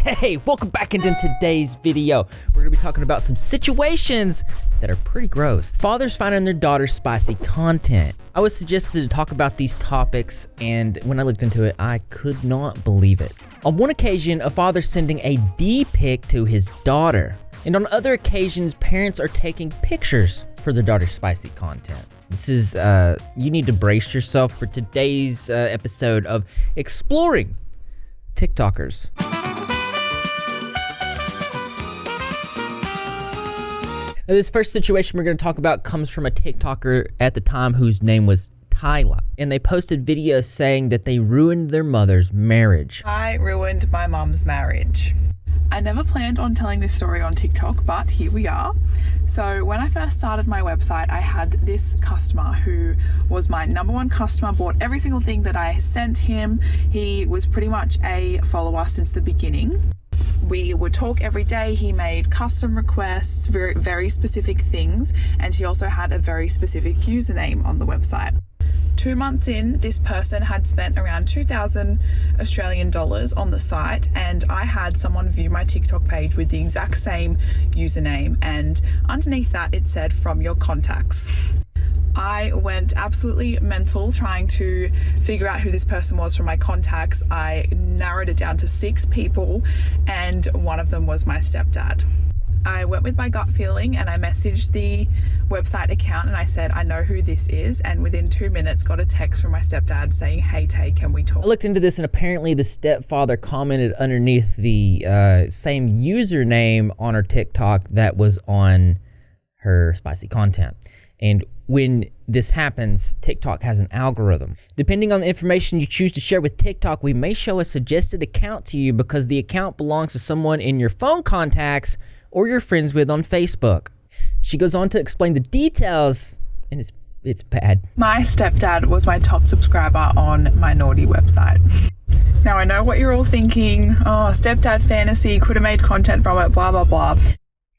Hey, welcome back into today's video. We're gonna be talking about some situations that are pretty gross. Fathers finding their daughter's spicy content. I was suggested to talk about these topics, and when I looked into it, I could not believe it. On one occasion, a father sending a D-pic to his daughter. And on other occasions, parents are taking pictures for their daughter's spicy content. This is, you need to brace yourself for today's episode of Exploring TikTokers. Now, this first situation we're going to talk about comes from a TikToker at the time whose name was Tyla. And they posted videos saying that they ruined their mother's marriage. I ruined my mom's marriage. I never planned on telling this story on TikTok, but here we are. So when I first started my website, I had this customer who was my number one customer, bought every single thing that I sent him. He was pretty much a follower since the beginning. We would talk every day. He made custom requests, very specific things, and he also had a very specific username on the website. 2 months in, this person had spent around 2,000 Australian dollars on the site, and I had someone view my TikTok page with the exact same username, and underneath that it said "from your contacts." I went absolutely mental trying to figure out who this person was from my contacts. I narrowed it down to 6 people, and one of them was my stepdad. I went with my gut feeling and I messaged the website account and I said, I know who this is, and within 2 minutes got a text from my stepdad saying, hey Tay, can we talk? I looked into this and apparently the stepfather commented underneath the same username on her TikTok that was on her spicy content. And when this happens, TikTok has an algorithm. Depending on the information you choose to share with TikTok, we may show a suggested account to you because the account belongs to someone in your phone contacts or you're friends with on Facebook. She goes on to explain the details, and it's bad. My stepdad was my top subscriber on my naughty website. Now I know what you're all thinking. Oh, stepdad fantasy, could have made content from it, blah, blah, blah.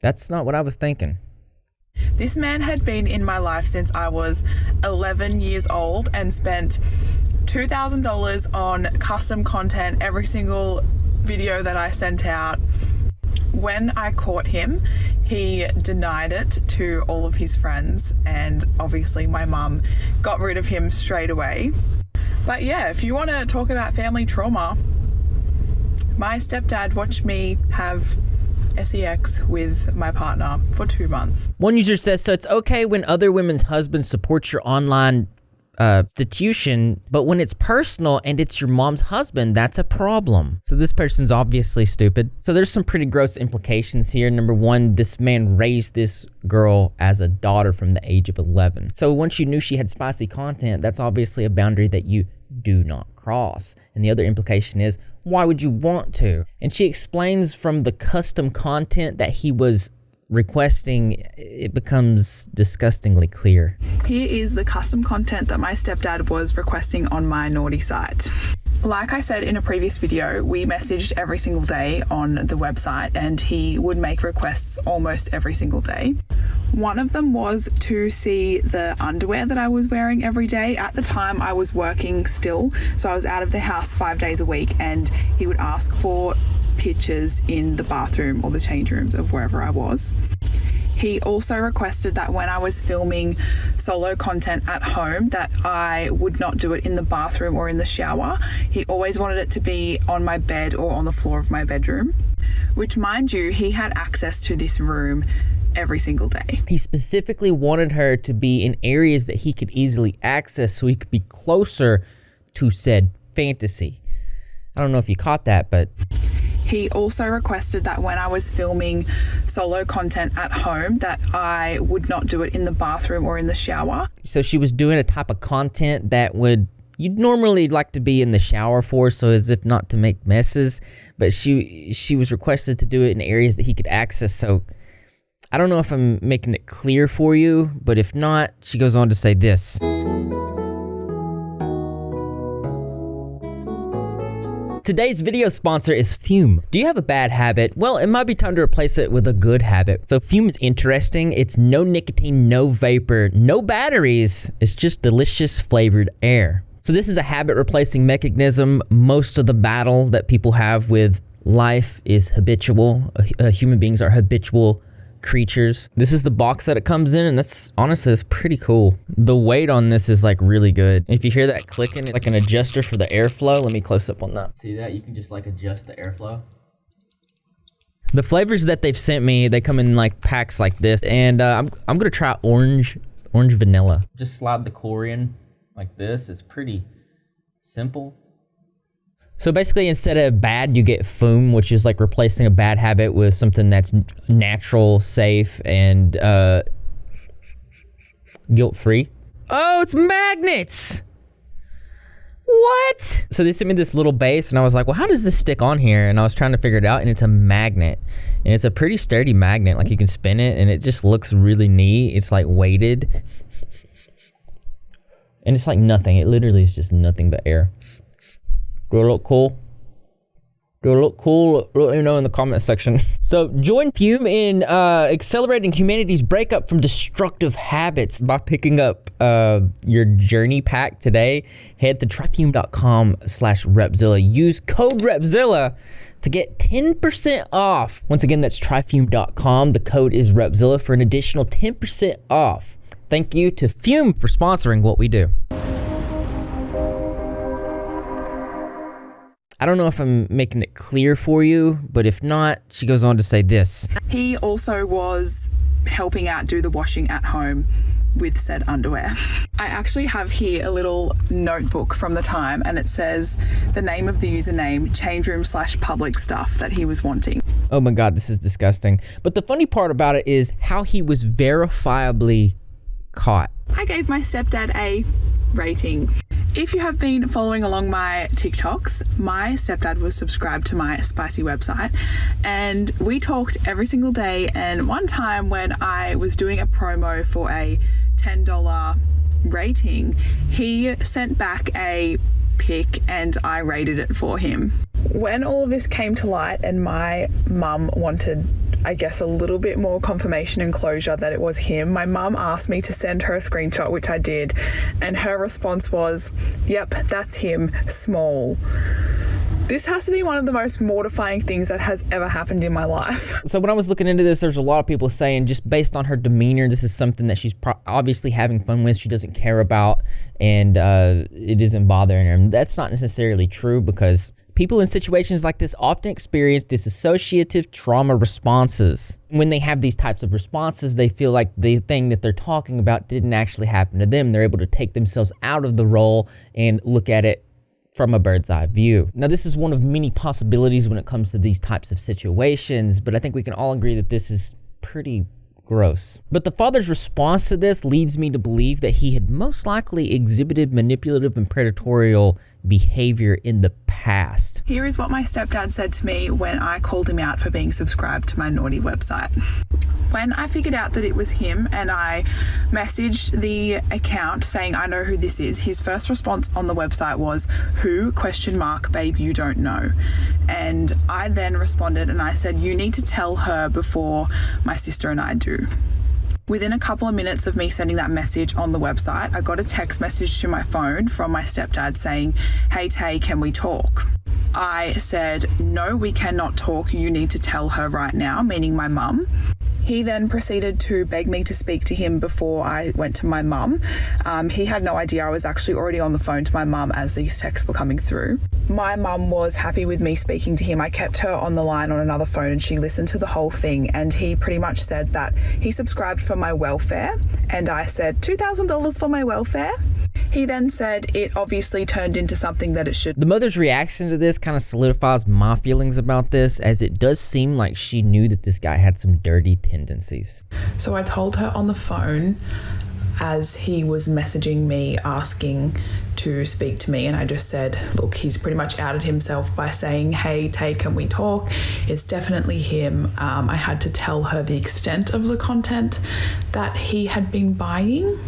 That's not what I was thinking. This man had been in my life since I was 11 years old and spent $2,000 on custom content, every single video that I sent out. When I caught him, he denied it to all of his friends, and obviously my mum got rid of him straight away. But yeah, if you want to talk about family trauma, my stepdad watched me have sex with my partner for 2 months. One user says, so it's okay when other women's husbands support your online prostitution, but when it's personal and it's your mom's husband, that's a problem. So this person's obviously stupid. So there's some pretty gross implications here. Number one, this man raised this girl as a daughter from the age of 11. So once you knew she had spicy content, that's obviously a boundary that you do not cross. And the other implication is, why would you want to? And she explains from the custom content that he was requesting, it becomes disgustingly clear. Here is the custom content that my stepdad was requesting on my naughty site. Like I said in a previous video, we messaged every single day on the website and he would make requests almost every single day. One of them was to see the underwear that I was wearing every day. At the time I was working still, so I was out of the house 5 days a week, and he would ask for pictures in the bathroom or the change rooms of wherever I was. He also requested that when I was filming solo content at home that I would not do it in the bathroom or in the shower. He always wanted it to be on my bed or on the floor of my bedroom, which, mind you, he had access to this room every single day. He specifically wanted her to be in areas that he could easily access so he could be closer to said fantasy. I don't know if you caught that, but he also requested that when I was filming solo content at home that I would not do it in the bathroom or in the shower. So she was doing a type of content that you'd normally like to be in the shower for, so as if not to make messes, but she was requested to do it in areas that he could access. So I don't know if I'm making it clear for you, but if not, she goes on to say this. Today's video sponsor is Fume. Do you have a bad habit? Well, it might be time to replace it with a good habit. So Fume is interesting. It's no nicotine, no vapor, no batteries. It's just delicious flavored air. So this is a habit replacing mechanism. Most of the battle that people have with life is habitual. Human beings are habitual creatures. This is the box that it comes in, and that's pretty cool. The weight on this is like really good. If you hear that clicking, it's like an adjuster for the airflow. Let me close up on that. See that? You can just like adjust the airflow. The flavors that they've sent me, they come in like packs like this, and I'm gonna try orange vanilla. Just slide the core in like this. It's pretty simple. So basically, instead of bad, you get foom, which is like replacing a bad habit with something that's natural, safe, and guilt-free. Oh, it's magnets! What? So they sent me this little base, and I was like, well, how does this stick on here? And I was trying to figure it out, and it's a magnet. And it's a pretty sturdy magnet. Like, you can spin it, and it just looks really neat. It's like weighted. And it's like nothing. It literally is just nothing but air. Do it look cool? Do it look cool? Let me know in the comment section. So join Fume in accelerating humanity's breakup from destructive habits by picking up your journey pack today. Head to tryfume.com/Repzilla. Use code Repzilla to get 10% off. Once again, that's tryfume.com. The code is Repzilla for an additional 10% off. Thank you to Fume for sponsoring what we do. I don't know if I'm making it clear for you, but if not, she goes on to say this. He also was helping out do the washing at home with said underwear. I actually have here a little notebook from the time, and it says the name of the username, change room / public stuff that he was wanting. Oh my God, this is disgusting. But the funny part about it is how he was verifiably caught. I gave my stepdad a rating. If you have been following along my TikToks, my stepdad was subscribed to my spicy website, and we talked every single day. And one time when I was doing a promo for a $10 rating, he sent back a pic and I rated it for him. When all of this came to light and my mum wanted, I guess, a little bit more confirmation and closure that it was him, my mum asked me to send her a screenshot, which I did, and her response was, yep, that's him, small. This has to be one of the most mortifying things that has ever happened in my life. So when I was looking into this, there's a lot of people saying just based on her demeanor, this is something that she's obviously having fun with, she doesn't care about, and it isn't bothering her. And that's not necessarily true, because people in situations like this often experience dissociative trauma responses. When they have these types of responses, they feel like the thing that they're talking about didn't actually happen to them. They're able to take themselves out of the role and look at it from a bird's eye view. Now, this is one of many possibilities when it comes to these types of situations, but I think we can all agree that this is pretty gross. But the father's response to this leads me to believe that he had most likely exhibited manipulative and predatory behavior in the past. Here is what my stepdad said to me when I called him out for being subscribed to my naughty website. When I figured out that it was him and I messaged the account saying, I know who this is, his first response on the website was, who? ? Babe, you don't know. And I then responded and I said, you need to tell her before my sister and I do. Within a couple of minutes of me sending that message on the website, I got a text message to my phone from my stepdad saying, hey Tay, can we talk? I said, no, we cannot talk. You need to tell her right now, meaning my mum. He then proceeded to beg me to speak to him before I went to my mum. He had no idea I was actually already on the phone to my mum as these texts were coming through. My mum was happy with me speaking to him. I kept her on the line on another phone and she listened to the whole thing, and he pretty much said that he subscribed for my welfare, and I said $2,000 for my welfare. He then said it obviously turned into something that it should. The mother's reaction to this kind of solidifies my feelings about this, as it does seem like she knew that this guy had some dirty tendencies. So I told her on the phone as he was messaging me asking to speak to me, and I just said, look, he's pretty much outed himself by saying, hey Tay, can we talk? It's definitely him. I had to tell her the extent of the content that he had been buying.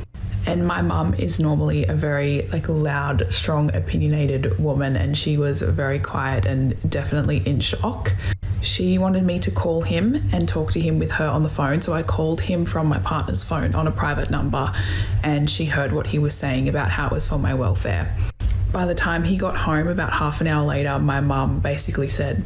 And my mum is normally a very loud, strong, opinionated woman, and she was very quiet and definitely in shock. She wanted me to call him and talk to him with her on the phone, so I called him from my partner's phone on a private number, and she heard what he was saying about how it was for my welfare. By the time he got home, about half an hour later, my mum basically said,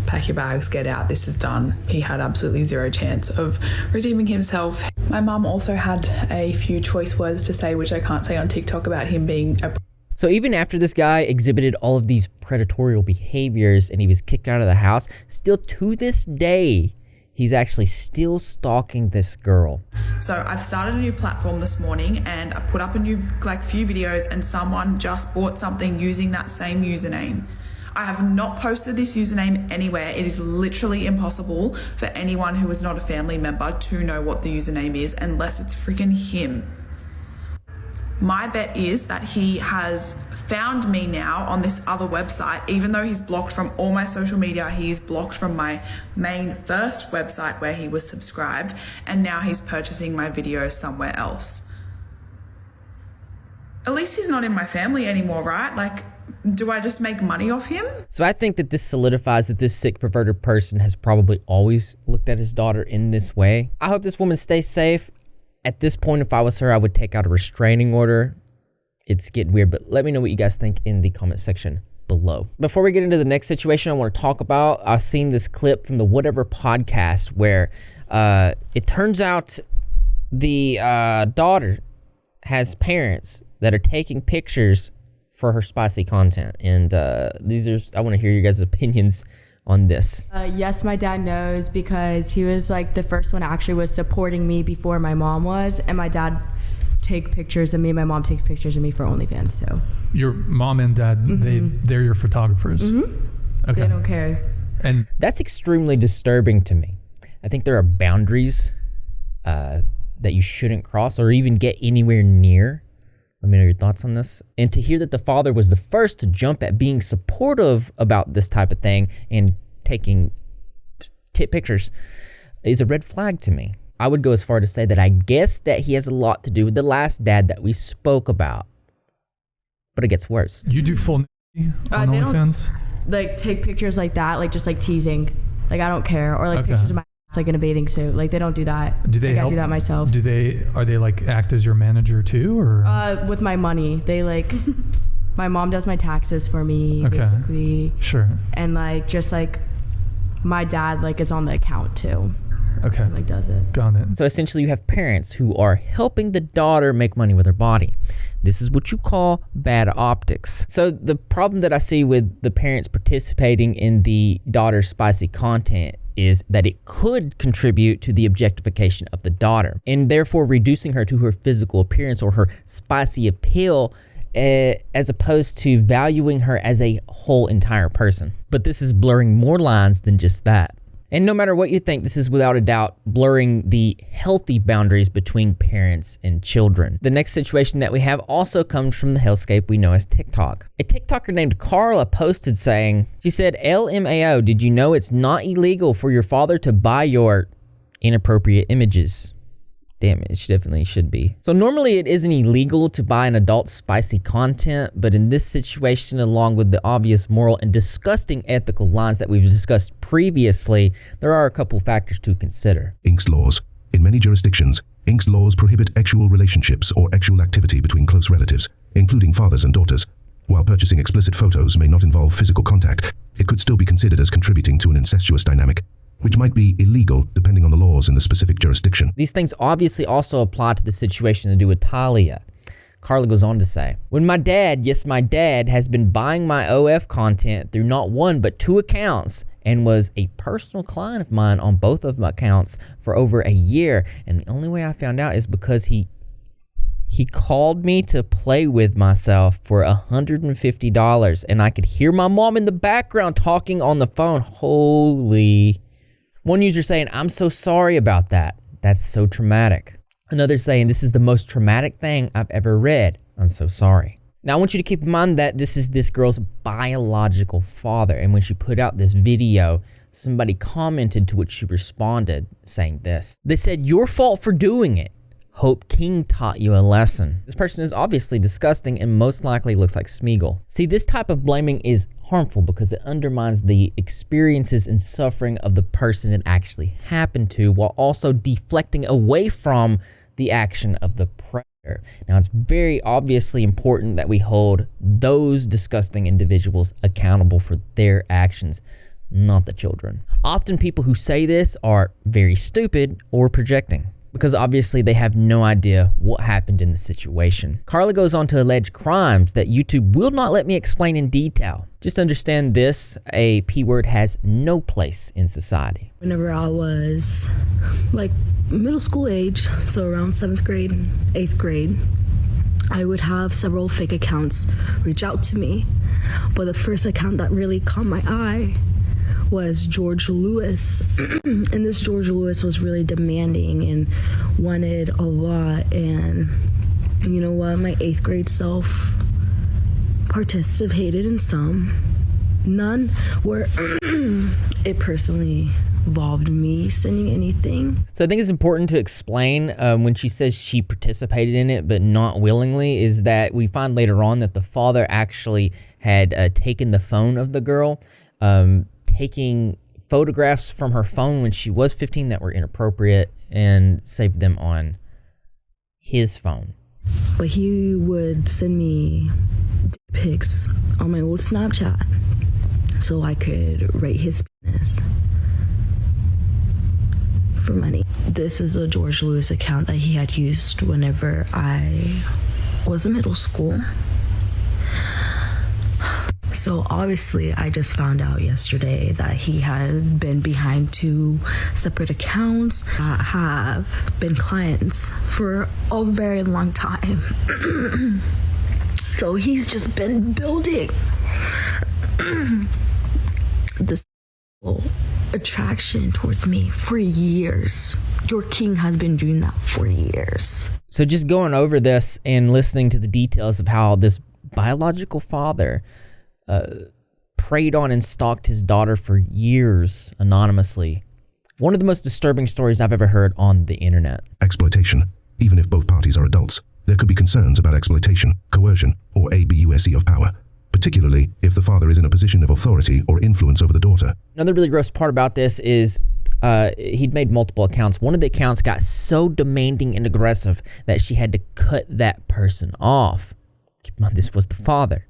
pack your bags, get out, this is done. He had absolutely zero chance of redeeming himself. My mum also had a few choice words to say, which I can't say on TikTok, about him being a... So even after this guy exhibited all of these predatory behaviors and he was kicked out of the house, still to this day, he's actually still stalking this girl. So I've started a new platform this morning and I put up a new few videos, and someone just bought something using that same username. I have not posted this username anywhere. It is literally impossible for anyone who is not a family member to know what the username is unless it's freaking him. My bet is that he has found me now on this other website. Even though he's blocked from all my social media, he's blocked from my main first website where he was subscribed, and now he's purchasing my videos somewhere else. At least he's not in my family anymore, right? Like, do I just make money off him? So I think that this solidifies that this sick, perverted person has probably always looked at his daughter in this way. I hope this woman stays safe. At this point, if I was her, I would take out a restraining order. It's getting weird, but let me know what you guys think in the comment section below. Before we get into the next situation I want to talk about, I've seen this clip from the Whatever podcast where it turns out the daughter has parents that are taking pictures for her spicy content. And I want to hear you guys' opinions on this. Yes, my dad knows, because he was like the first one actually was supporting me before my mom was, and my dad take pictures of me. My mom takes pictures of me for OnlyFans. So your mom and dad, they're your photographers. Okay. They don't care. And that's extremely disturbing to me. I think there are boundaries that you shouldn't cross or even get anywhere near. Let me know your thoughts on this. And to hear that the father was the first to jump at being supportive about this type of thing and taking pictures is a red flag to me. I would go as far to say that I guess that he has a lot to do with the last dad that we spoke about. But it gets worse. You do full nudity on OnlyFans? Like take pictures like that, like just like teasing. Like I don't care. Or like pictures of my ass like in a bathing suit. Like they don't do that. Do they help? I do that myself. Are they like act as your manager too, or? With my money. They like my mom does my taxes for me, basically. Sure. And like just like my dad like is on the account too. Okay. Like does it. Got it. So essentially you have parents who are helping the daughter make money with her body. This is what you call bad optics. So the problem that I see with the parents participating in the daughter's spicy content is that it could contribute to the objectification of the daughter and therefore reducing her to her physical appearance or her spicy appeal, as opposed to valuing her as a whole entire person. But this is blurring more lines than just that. And no matter what you think, this is without a doubt blurring the healthy boundaries between parents and children. The next situation that we have also comes from the hellscape we know as TikTok. A TikToker named Carla posted saying, she said, LMAO, did you know it's not illegal for your father to buy your inappropriate images? Damn, it definitely should be. So normally it isn't illegal to buy an adult spicy content, but in this situation, along with the obvious moral and disgusting ethical lines that we've discussed previously, there are a couple factors to consider. Inks laws. In many jurisdictions, Inks laws prohibit actual relationships or actual activity between close relatives, including fathers and daughters. While purchasing explicit photos may not involve physical contact, it could still be considered as contributing to an incestuous dynamic, which might be illegal depending on the laws in the specific jurisdiction. These things obviously also apply to the situation to do with Talia. Carla goes on to say, when my dad, yes, my dad, has been buying my OF content through not one but 2 accounts and was a personal client of mine on both of my accounts for over a year. And the only way I found out is because he called me to play with myself for $150 and I could hear my mom in the background talking on the phone. Holy... One user saying, I'm so sorry about that. That's so traumatic. Another saying, this is the most traumatic thing I've ever read. I'm so sorry. Now, I want you to keep in mind that this is this girl's biological father. And when she put out this video, somebody commented to which she responded saying this. They said, your fault for doing it. Hope King taught you a lesson. This person is obviously disgusting and most likely looks like Smeagol. See, this type of blaming is harmful because it undermines the experiences and suffering of the person it actually happened to while also deflecting away from the action of the predator. Now, it's very obviously important that we hold those disgusting individuals accountable for their actions. not the children. Often people who say this are very stupid or projecting, because obviously they have no idea what happened in the situation. Carla goes on to allege crimes that YouTube will not let me explain in detail. Just understand this, a P word has no place in society. Whenever I was like middle school age, so around 7th grade, 8th grade, I would have several fake accounts reach out to me. But the first account that really caught my eye was George Lewis. And this George Lewis was really demanding and wanted a lot. And you know what? My 8th grade self participated in some. None where it personally involved me sending anything. So I think it's important to explain when she says she participated in it but not willingly, is that we find later on that the father actually had taken the phone of the girl, taking photographs from her phone when she was 15 that were inappropriate, and saved them on his phone. But he would send me pics on my old Snapchat so I could rate his penis for money. This is the George Lewis account that he had used whenever I was in middle school. So obviously I just found out yesterday that he had been behind 2 separate accounts that have been clients for a very long time. So he's just been building this attraction towards me for years. Your king has been doing that for years. So just going over this and listening to the details of how this biological father preyed on and stalked his daughter for years anonymously. One of the most disturbing stories I've ever heard on the internet. Exploitation. Even if both parties are adults, there could be concerns about exploitation, coercion, or abuse of power, particularly if the father is in a position of authority or influence over the daughter. Another really gross part about this is he'd made multiple accounts. One of the accounts got so demanding and aggressive that she had to cut that person off. Keep in mind, this was the father.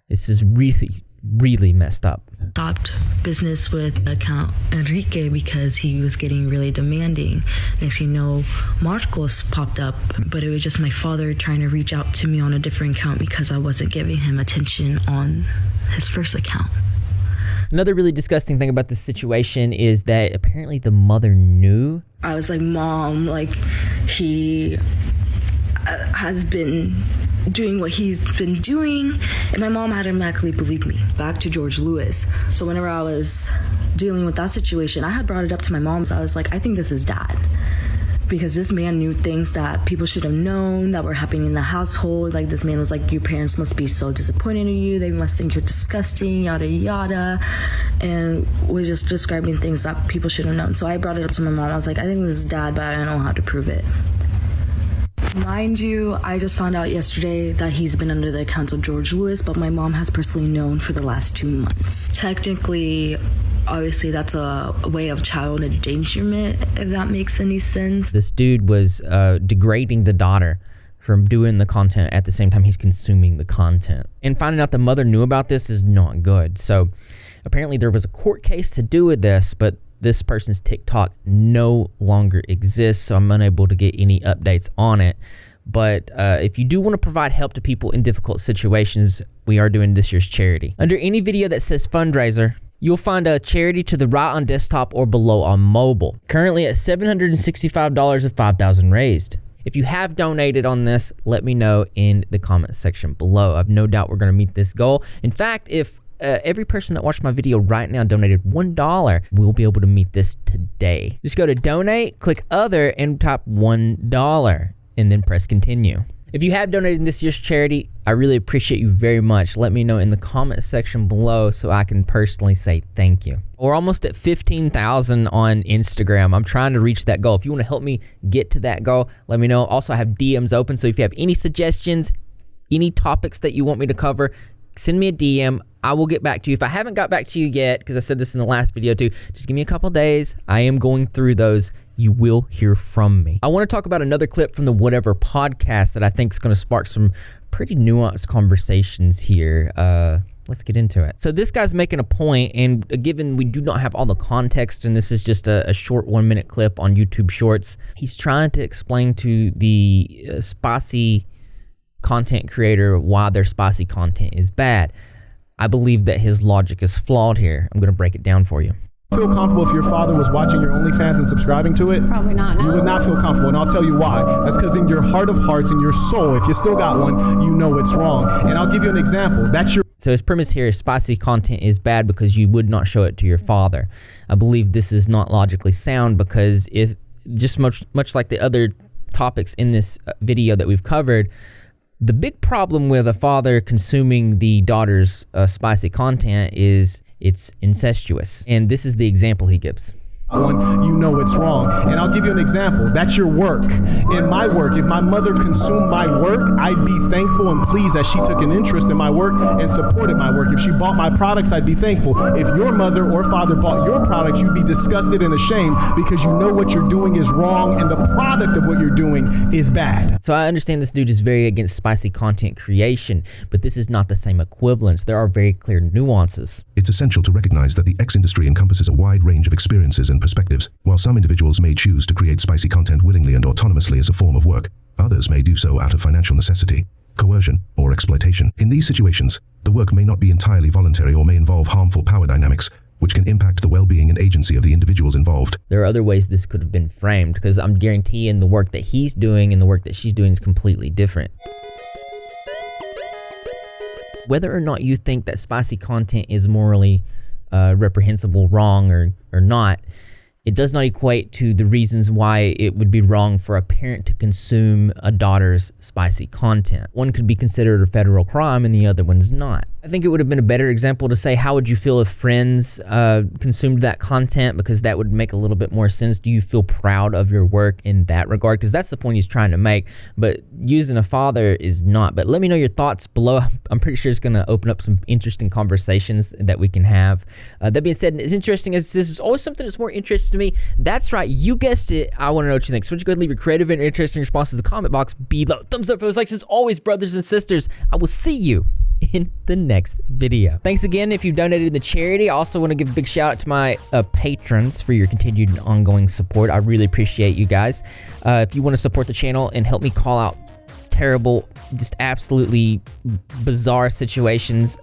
This is really, really messed up. Stopped business with account Enrique because he was getting really demanding. Next thing you know, Marcos popped up, but it was just my father trying to reach out to me on a different account because I wasn't giving him attention on his first account. Another really disgusting thing about this situation is that apparently the mother knew. I was like, Mom, like, he has been doing what he's been doing, and my mom automatically believed me. Back to George Lewis. So whenever I was dealing with that situation, I had brought it up to my mom. So I was like, I think this is dad, because this man knew things that people should have known that were happening in the household. Like, this man was like, your parents must be so disappointed in you, they must think you're disgusting, yada yada, and was just describing things that people should have known. So I brought it up to my mom. I was like, I think this is dad, but I don't know how to prove it. Mind you, I just found out yesterday that he's been under the account of George Lewis, but my mom has personally known for the last 2 months. Technically, obviously, that's a way of child endangerment, if that makes any sense. This dude was degrading the daughter from doing the content at the same time he's consuming the content. And finding out the mother knew about this is not good. So apparently there was a court case to do with this, but this person's TikTok no longer exists, so I'm unable to get any updates on it. But if you do want to provide help to people in difficult situations, we are doing this year's charity. Under any video that says fundraiser, you'll find a charity to the right on desktop or below on mobile. Currently at $765 of 5,000 raised. If you have donated on this, let me know in the comment section below. I've no doubt we're going to meet this goal. In fact, if every person that watched my video right now donated $1, we'll be able to meet this today. Just go to donate, click other, and type $1, and then press continue. If you have donated in this year's charity, I really appreciate you very much. Let me know in the comment section below so I can personally say thank you. We're almost at 15,000 on Instagram. I'm trying to reach that goal. If you want to help me get to that goal, let me know. Also, I have DMs open, so if you have any suggestions, any topics that you want me to cover, send me a DM. I will get back to you. If I haven't got back to you yet, because I said this in the last video too, just give me a couple days. I am going through those. You will hear from me. I want to talk about another clip from the Whatever podcast that I think is going to spark some pretty nuanced conversations here. Let's get into it. So this guy's making a point, and given we do not have all the context, and this is just a short 1-minute clip on YouTube Shorts, he's trying to explain to the spicy content creator why their spicy content is bad. I believe that his logic is flawed here. I'm going to break it down for you. Feel comfortable if your father was watching your OnlyFans and subscribing to it? Probably not, no. You would not feel comfortable, and I'll tell you why. That's because in your heart of hearts, in your soul, if you still got one, you know it's wrong. And I'll give you an example. So his premise here is spicy content is bad because you would not show it to your father. I believe this is not logically sound, because if just much like the other topics in this video that we've covered, the big problem with a father consuming the daughter's spicy content is it's incestuous. And this is the example he gives. You know it's wrong. And I'll give you an example. That's your work. In my work, if my mother consumed my work, I'd be thankful and pleased that she took an interest in my work and supported my work. If she bought my products, I'd be thankful. If your mother or father bought your products, you'd be disgusted and ashamed because you know what you're doing is wrong and the product of what you're doing is bad. So I understand this dude is very against spicy content creation, but this is not the same equivalence. There are very clear nuances. It's essential to recognize that the X industry encompasses a wide range of experiences and perspectives. While some individuals may choose to create spicy content willingly and autonomously as a form of work, others may do so out of financial necessity, coercion, or exploitation. In these situations, the work may not be entirely voluntary or may involve harmful power dynamics, which can impact the well-being and agency of the individuals involved. There are other ways this could have been framed, because I'm guaranteeing the work that he's doing and the work that she's doing is completely different. Whether or not you think that spicy content is morally reprehensible, wrong, or not, it does not equate to the reasons why it would be wrong for a parent to consume a daughter's spicy content. One could be considered a federal crime and the other one's not. I think it would have been a better example to say, how would you feel if friends consumed that content? Because that would make a little bit more sense. Do you feel proud of your work in that regard? Because that's the point he's trying to make. But using a father is not. But let me know your thoughts below. I'm pretty sure it's going to open up some interesting conversations that we can have. That being said, as interesting as this is always something that's more interesting to me. That's right. You guessed it. I want to know what you think. So why don't you go ahead and leave your creative and interesting responses in the comment box below. Thumbs up for those likes. As always, brothers and sisters, I will see you in the next video. Thanks again if you've donated in the charity. I also want to give a big shout out to my patrons for your continued and ongoing support. I really appreciate you guys. If you want to support the channel and help me call out terrible, just absolutely bizarre situations,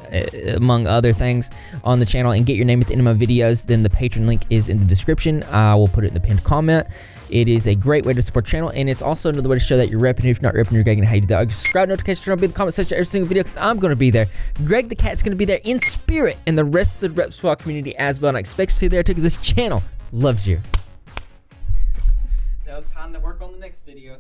among other things, on the channel and get your name at the end of my videos, then the Patreon link is in the description. I will put it in the pinned comment. It is a great way to support the channel, and it's also another way to show that you're repping. If you're not repping, you're getting how you do that. Subscribe, notification, turn on, be in the comment section every single video, because I'm going to be there. Greg the Cat's going to be there in spirit, and the rest of the Rep Squad community as well. And I expect to see you there too, because this channel loves you. Now it's time to work on the next video.